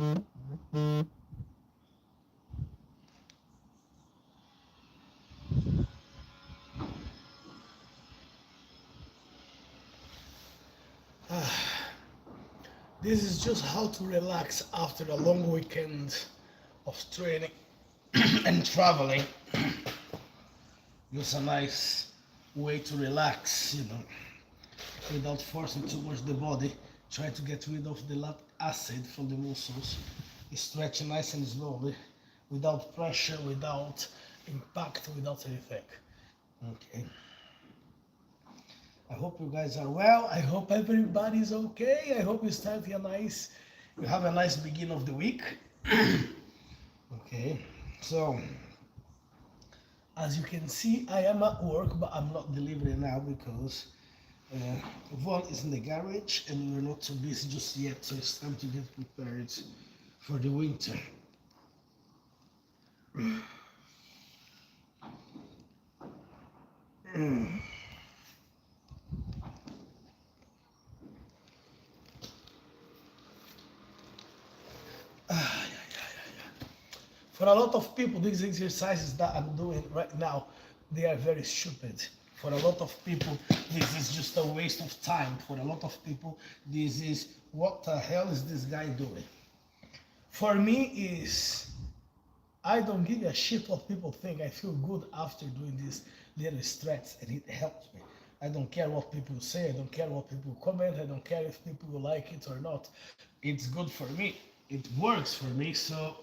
This is just how to relax after a long weekend of training and traveling. Just a nice way to relax, without forcing too much the body. Try to get rid of the lactic acid from the muscles. Stretch nice and slowly, without pressure, without impact, without anything. Okay. I hope you guys are well. I hope everybody's okay. I hope you have a nice beginning of the week. Okay. So, as you can see, I am at work, but I'm not delivering now because Von is in the garage and we're not too busy just yet. So it's time to get prepared for the winter. For a lot of people, these exercises that I'm doing right now, they are very stupid. For a lot of people, this is just a waste of time. For a lot of people, this is, what the hell is this guy doing? For me I don't give a shit what people think. I feel good after doing this little stretch and it helps me. I don't care what people say, I don't care what people comment, I don't care if people like it or not. It's good for me. It works for me, so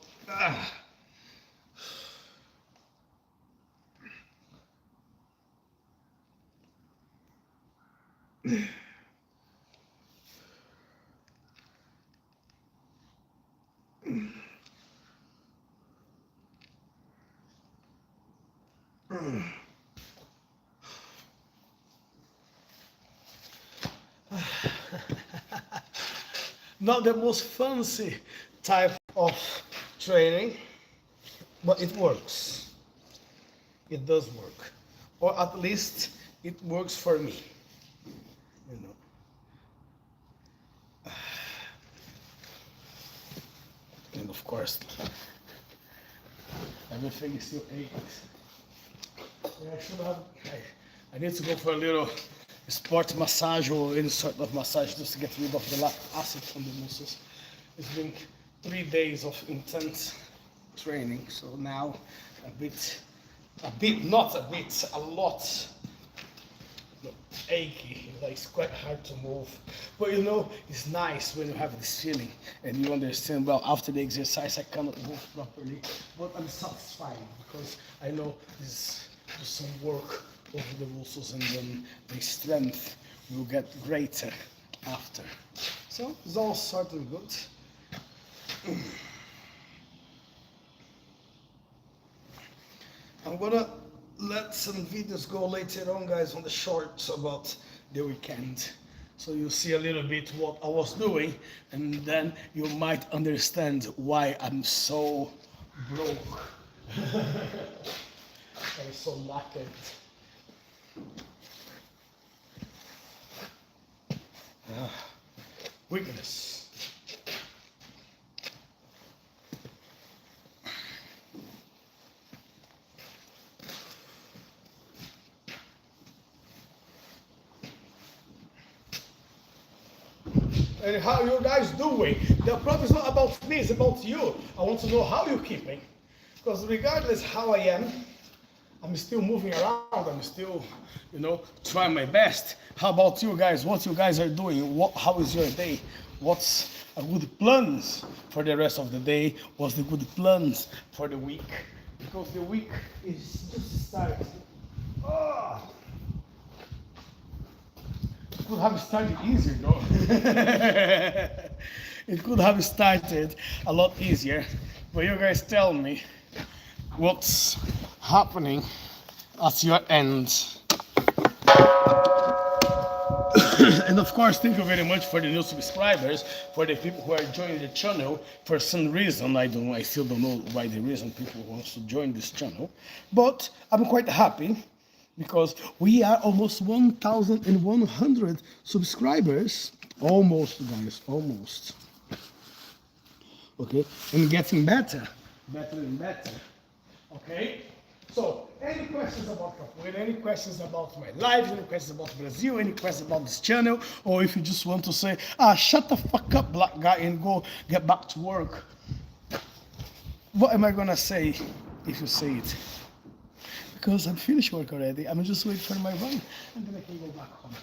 not the most fancy type of training, but it works. It does work, or at least it works for me. You know. And of course, everything is still aches. I need to go for a little sport massage or any sort of massage just to get rid of the lactic acid from the muscles. It's been 3 days of intense training, so now a lot achy. Like it's quite hard to move, but it's nice when you have this feeling and you understand, well, after the exercise I cannot move properly, but I'm satisfied because I know this is just some work over the muscles and then the strength will get greater after. So it's all sort of good. I'm gonna let some videos go later on, guys, on the shorts about the weekend. So you'll see a little bit what I was doing, and then you might understand why I'm so broke. I'm so knackered. Weakness. And how you guys doing? The problem is not about me, it's about you. I want to know how you're keeping. Because regardless how I am, I'm still moving around, I'm still, trying my best. How about you guys? What you guys are doing? How is your day? What's a good plans for the rest of the day? What's the good plans for the week? Because the week is just starting. Oh. It could have started easier, though. It could have started a lot easier. But you guys tell me what's happening at your end. And of course, thank you very much for the new subscribers, for the people who are joining the channel for some reason. I still don't know why the reason people want to join this channel. But I'm quite happy because we are almost 1,100 subscribers. Almost, guys, almost. okay, and getting better, better and better, okay? So, any questions about capoeira, any questions about my life, any questions about Brazil, any questions about this channel, or if you just want to say, shut the fuck up, black guy, and go get back to work, what am I gonna say if you say it? Because I'm finished work already. I'm just waiting for my run, and then I can go back home.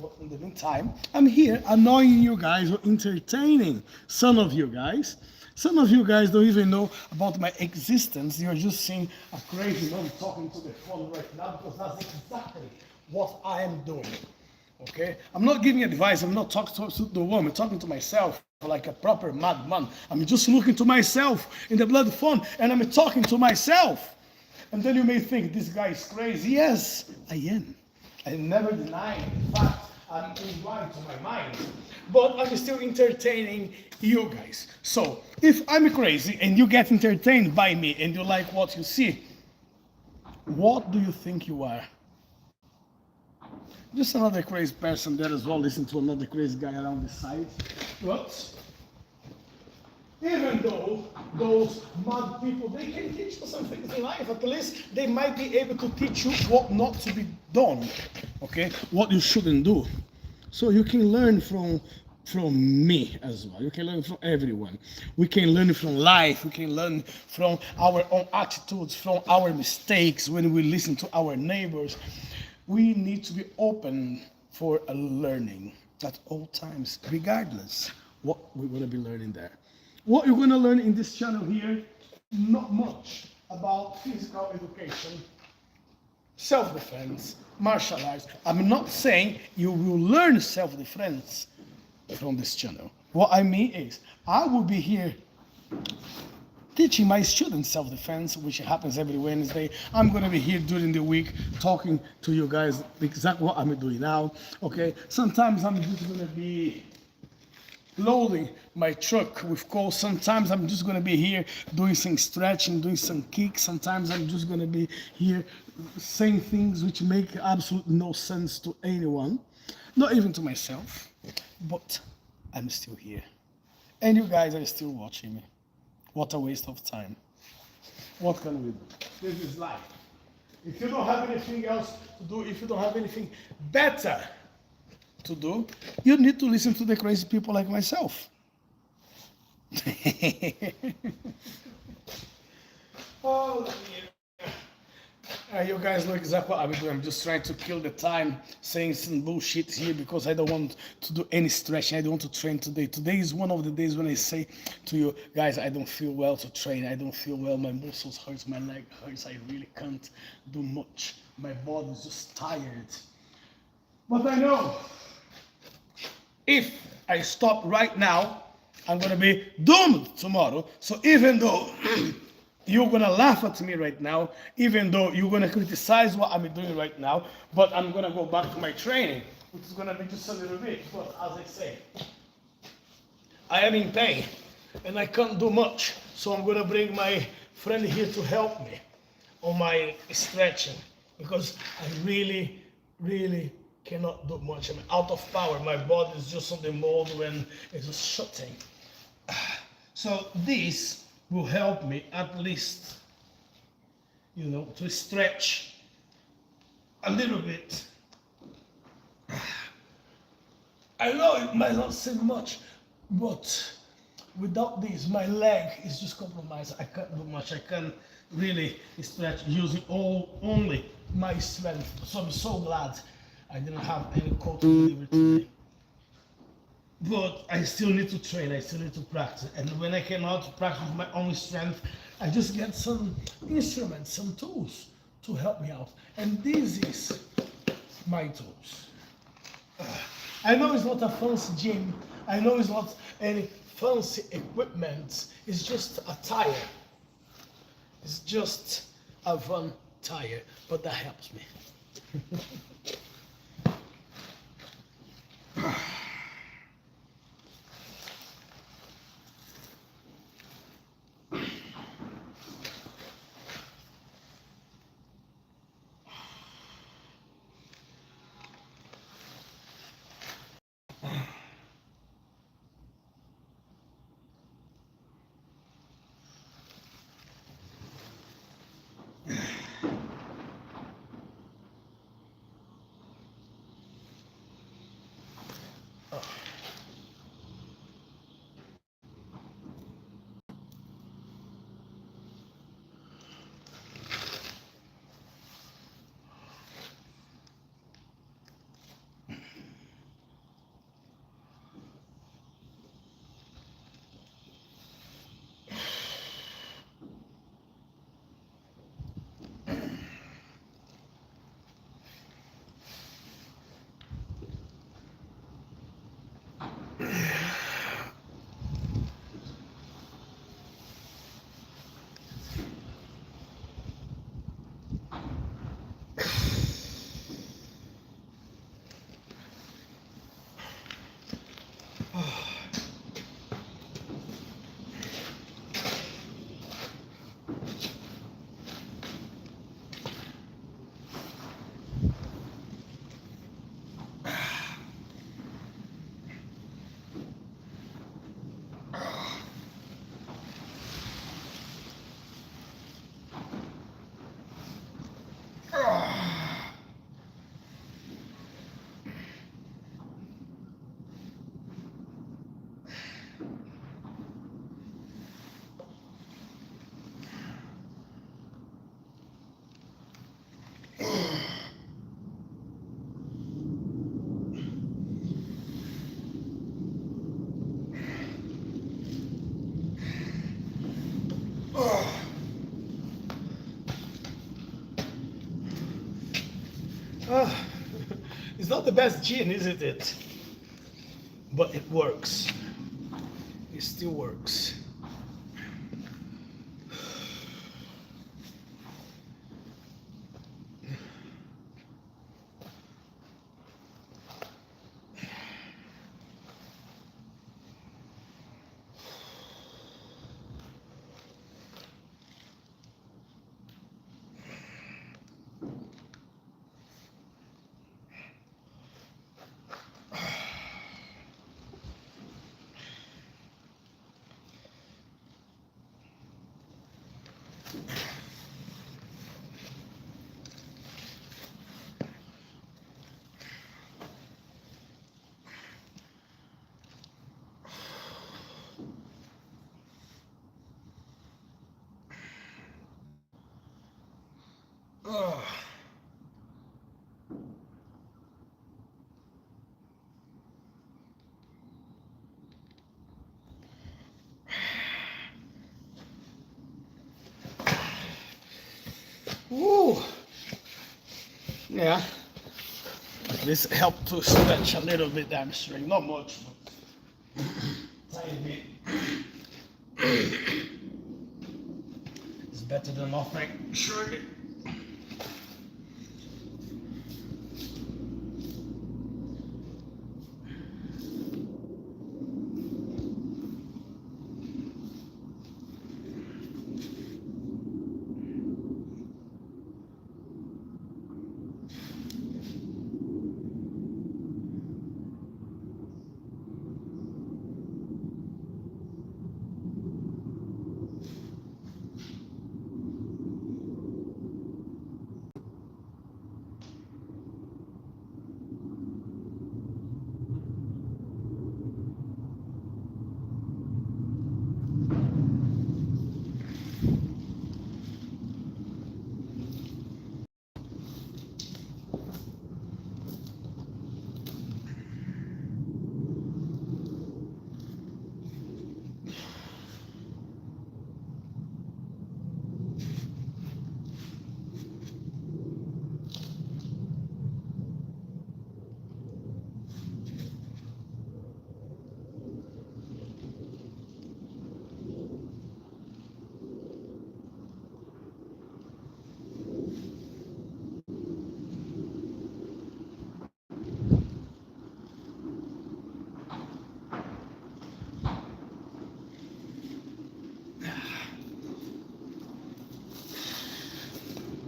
But in the meantime, I'm here annoying you guys or entertaining some of you guys. Some of you guys don't even know about my existence. You're just seeing a crazy man talking to the phone right now because that's exactly what I am doing. Okay? I'm not giving advice. I'm not talking to the woman. I'm talking to myself like a proper madman. I'm just looking to myself in the blood phone and I'm talking to myself. And then you may think this guy is crazy. Yes, I am. I never deny it. In fact, I'm right to my mind. But I'm still entertaining you guys. So if I'm crazy and you get entertained by me and you like what you see, what do you think you are? Just another crazy person there as well, listen to another crazy guy around the side. But even though those mad people, they can teach you some things in life, at least they might be able to teach you what not to be done, okay? What you shouldn't do. So you can learn from me as well. You can learn from everyone. We can learn from life. We can learn from our own attitudes, from our mistakes when we listen to our neighbors. We need to be open for a learning at all times, regardless what we're going to be learning there. What you're going to learn in this channel here, not much about physical education, self-defense, martial arts. I'm not saying you will learn self-defense from this channel. What I mean is, I will be here teaching my students self-defense, which happens every Wednesday. I'm going to be here during the week talking to you guys exactly what I'm doing now. Okay, sometimes I'm just going to be loading my truck with coal. Sometimes I'm just going to be here doing some stretching, doing some kicks. Sometimes I'm just going to be here saying things which make absolutely no sense to anyone, not even to myself, but I'm still here. And you guys are still watching me. What a waste of time. What can we do? This is life. If you don't have anything else to do, if you don't have anything better to do, you need to listen to the crazy people like myself. Oh, you guys know exactly what I'm doing. I'm just trying to kill the time saying some bullshit here because I don't want to do any stretching. I don't want to train today. Today is one of the days when I say to you guys, I don't feel well to train. I don't feel well. My muscles hurts. My leg hurts. I really can't do much. My body is just tired. But I know if I stop right now, I'm going to be doomed tomorrow. So even though you're going to laugh at me right now, even though you're going to criticize what I'm doing right now, but I'm going to go back to my training, which is going to be just a little bit. But as I say, I am in pain and I can't do much. So I'm going to bring my friend here to help me on my stretching because I really, really cannot do much. I'm out of power. My body is just on the mode when it's just shutting. So this will help me at least, to stretch a little bit. I know it might not seem much, but without this, my leg is just compromised. I can't do much. I can't really stretch using only my strength. So I'm so glad I didn't have any call to deliver today. But I still need to train, I still need to practice. And when I cannot practice with my own strength, I just get some instruments, some tools to help me out. And this is my tools. I know it's not a fancy gym. I know it's not any fancy equipment. It's just a tire. It's just a one tire, but that helps me. It's not the best gin, isn't it? But it works. It still works. Oh. Ooh. Yeah. This helped to stretch a little bit the hamstring. Not much, but tiny bit. It's better than nothing. Surely.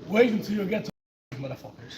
Wait until you get to motherfuckers.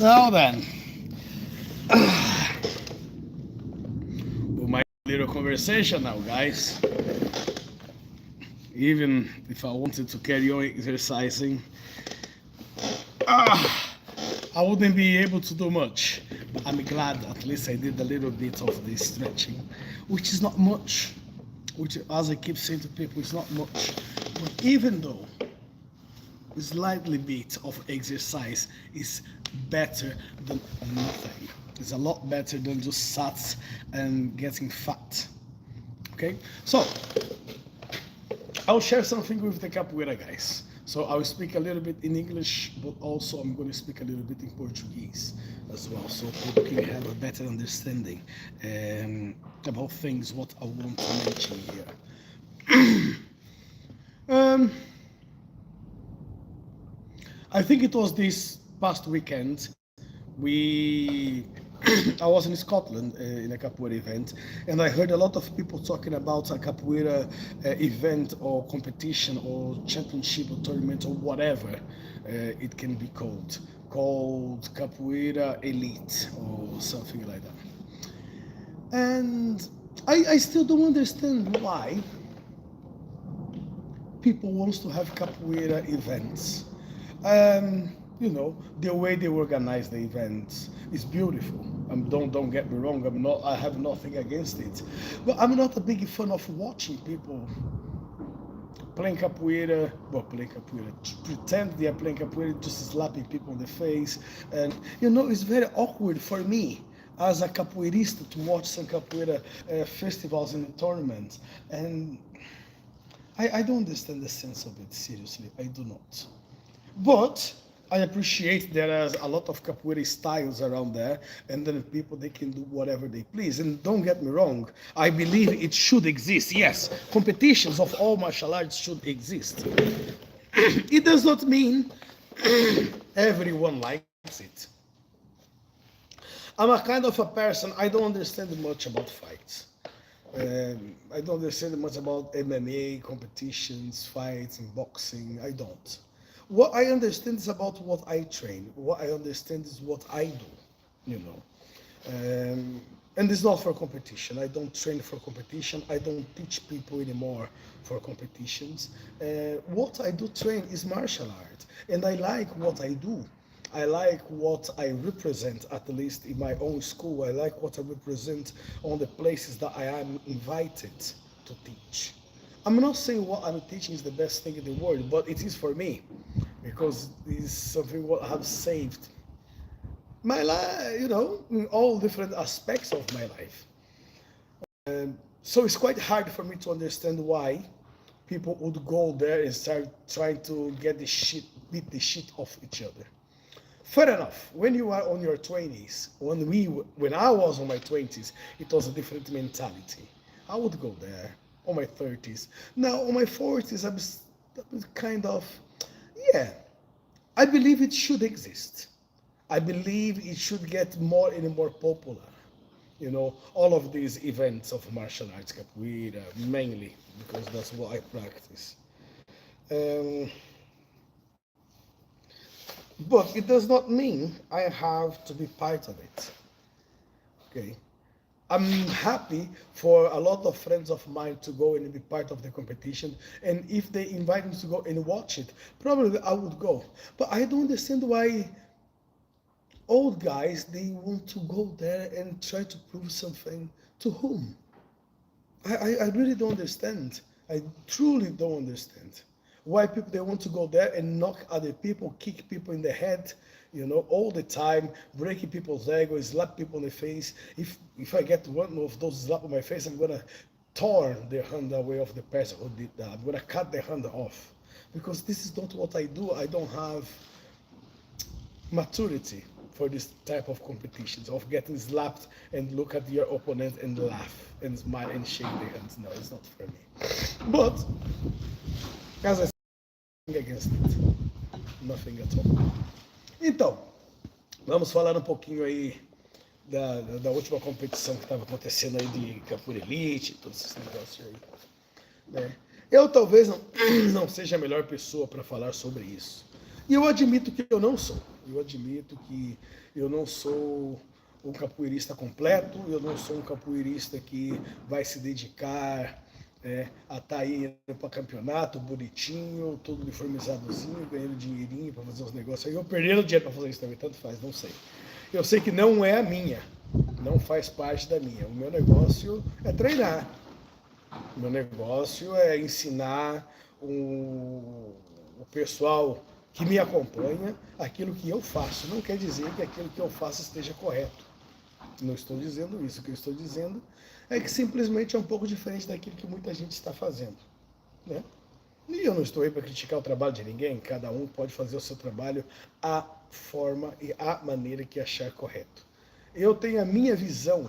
Now then, with my little conversation now, guys. Even if I wanted to carry on exercising, I wouldn't be able to do much. But I'm glad at least I did a little bit of this stretching, which is not much. Which, as I keep saying to people, is not much. But even though a slightly bit of exercise is better than nothing. It's a lot better than just sat and getting fat. Okay, so I'll share something with the capoeira guys. So I'll speak a little bit in English, but also I'm going to speak a little bit in Portuguese as well, so people can have a better understanding about things what I want to mention here. I think it was this past weekend. I was in Scotland in a capoeira event, and I heard a lot of people talking about a capoeira event or competition or championship or tournament or whatever it can be called Capoeira Elite or something like that. And I still don't understand why people want to have capoeira events. You know, the way they organize the events is beautiful. Don't get me wrong. I have nothing against it, but I'm not a big fan of watching people playing capoeira. Pretend they are playing capoeira, just slapping people in the face, and you know, it's very awkward for me as a capoeirista to watch some capoeira festivals and tournaments, and I don't understand the sense of it. Seriously, I do not. But I appreciate there is a lot of capoeira styles around there, and then people, they can do whatever they please. And don't get me wrong, I believe it should exist. Yes, competitions of all martial arts should exist. It does not mean everyone likes it. I'm a kind of a person, I don't understand much about fights. I don't understand much about MMA, competitions, fights, and boxing. I don't. What I understand is about what I train. What I understand is what I do, you know. And it's not for competition. I don't train for competition. I don't teach people anymore for competitions. What I do train is martial art, and I like what I do. I like what I represent, at least in my own school. I like what I represent on the places that I am invited to teach. I'm not saying what I'm teaching is the best thing in the world, but it is for me, because it's something what I have saved my life, you know, in all different aspects of my life. So it's quite hard for me to understand why people would go there and start trying to beat the shit off each other. Fair enough. When you are on your 20s, when I was on my 20s, it was a different mentality. I would go there on my 30s. Now on my 40s, I'm kind of, yeah. I believe it should exist. I believe it should get more and more popular. You know, all of these events of martial arts, capoeira, mainly because that's what I practice. Um, but it does not mean I have to be part of it. Okay. I'm happy for a lot of friends of mine to go and be part of the competition. And if they invite me to go and watch it, probably I would go. But I don't understand why old guys, they want to go there and try to prove something to whom? I really don't understand. I truly don't understand why people, they want to go there and knock other people, kick people in the head, you know, all the time, breaking people's egos, slap people in the face. If I get one of those slap on my face, I'm gonna tear the hand away of the person who did that. I'm gonna cut the hand off, because this is not what I do. I don't have maturity for this type of competitions, of getting slapped and look at your opponent and laugh and smile and shake their hands. No, it's not for me. But as I said, against it, nothing at all. Então, vamos falar um pouquinho aí da última competição que estava acontecendo aí de capoeira elite, todos esses negócios aí, né? Eu talvez não seja a melhor pessoa para falar sobre isso. E eu admito que eu não sou. Eu admito que eu não sou um capoeirista completo, eu não sou um capoeirista que vai se dedicar a estar aí para campeonato, bonitinho, todo uniformizadozinho, ganhando dinheirinho para fazer os negócios. Aí eu perdendo dinheiro para fazer isso também, tanto faz, não sei. Eu sei que não é a minha, não faz parte da minha. O meu negócio é treinar. O meu negócio é ensinar o pessoal que me acompanha aquilo que eu faço. Não quer dizer que aquilo que eu faço esteja correto. Não estou dizendo isso. O que eu estou dizendo é que simplesmente é um pouco diferente daquilo que muita gente está fazendo, né? E eu não estou aí para criticar o trabalho de ninguém. Cada um pode fazer o seu trabalho à forma e à maneira que achar correto. Eu tenho a minha visão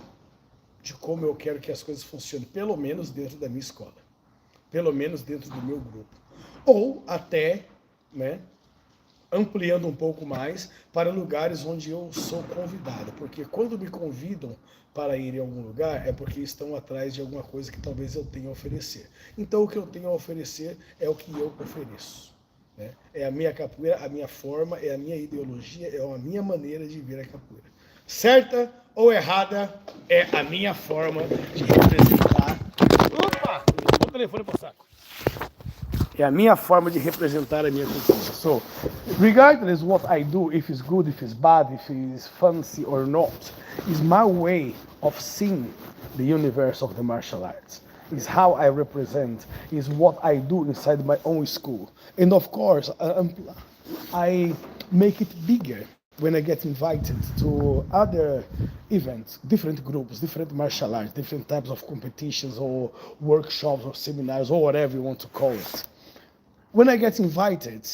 de como eu quero que as coisas funcionem, pelo menos dentro da minha escola, pelo menos dentro do meu grupo, ou até, né, ampliando um pouco mais para lugares onde eu sou convidado, porque quando me convidam para ir em algum lugar é porque estão atrás de alguma coisa que talvez eu tenha a oferecer. Então o que eu tenho a oferecer é o que eu ofereço, né? É a minha capoeira, a minha forma, é a minha ideologia, é a minha maneira de ver a capoeira. Certa ou errada é a minha forma de representar. Opa! O telefone para o saco. É a minha forma de representar a minha cultura. So, regardless what I do, if it's good, if it's bad, if it's fancy or not, is my way of seeing the universe of the martial arts. Is how I represent, is what I do inside my own school. And of course, I make it bigger when I get invited to other events, different groups, different martial arts, different types of competitions or workshops or seminars or whatever you want to call it. When I get invited,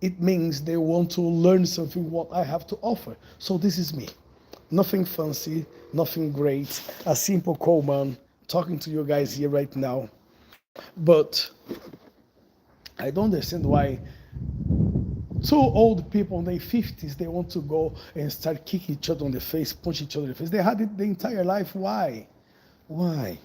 it means they want to learn something what I have to offer. So this is me. Nothing fancy, nothing great, a simple Coleman talking to you guys here right now. But I don't understand why two old people in their 50s, they want to go and start kicking each other on the face, punch each other in the face. They had it the entire life. Why? Why?